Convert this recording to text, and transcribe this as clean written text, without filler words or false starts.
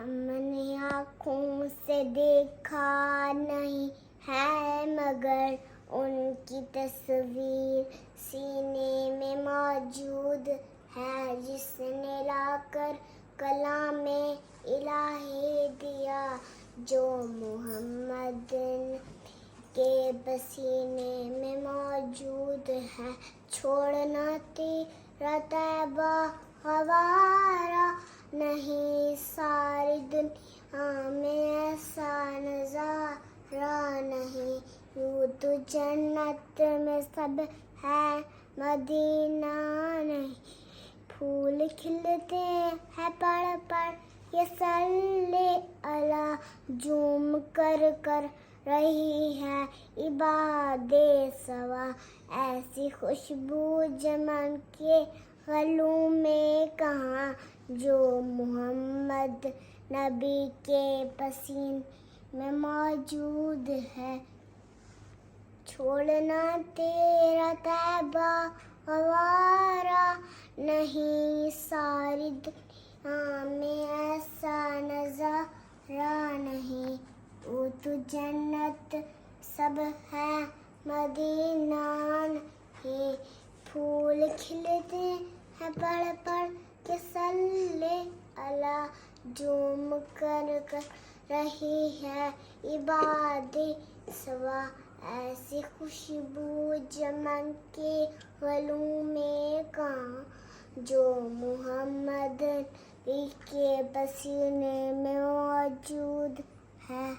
ہم نے آنکھوں سے دیکھا نہیں ہے مگر ان کی تصویر سینے میں موجود ہے، جس نے لا کر کلام الہی دیا، جو محمد کے پسینے میں موجود ہے۔ چھوڑنا تیرا طیبہ گوارا نہیں، ساری دنیا میں ایسا نظارہ نہیں۔ یوں تو جنت میں سب ہے، مدینہ نہیں۔ پھول کھلتے ہیں پڑھ پڑھ یہ صلی اللہ، جھوم کر رہی ہے عباد سوا، ایسی خوشبو چمن کے گلوں میں کہاں، جو محمد نبی کے پسینے میں موجود ہے۔ چھوڑنا تیرا طیبہ گوارا نہیں، ساری دنیا میں ایسا نظارہ نہیں۔ وہ تو جنت سب ہے، مدینہ نہیں۔ پھول کھلتے ہیں پڑھ پڑھ کے صلی اللہ، جھوم کر رہی ہے عباد سوا، ایسی خوشبو چمن کے گلوں میں کہاں، جو محمد نبی کے پسینے میں موجود ہے۔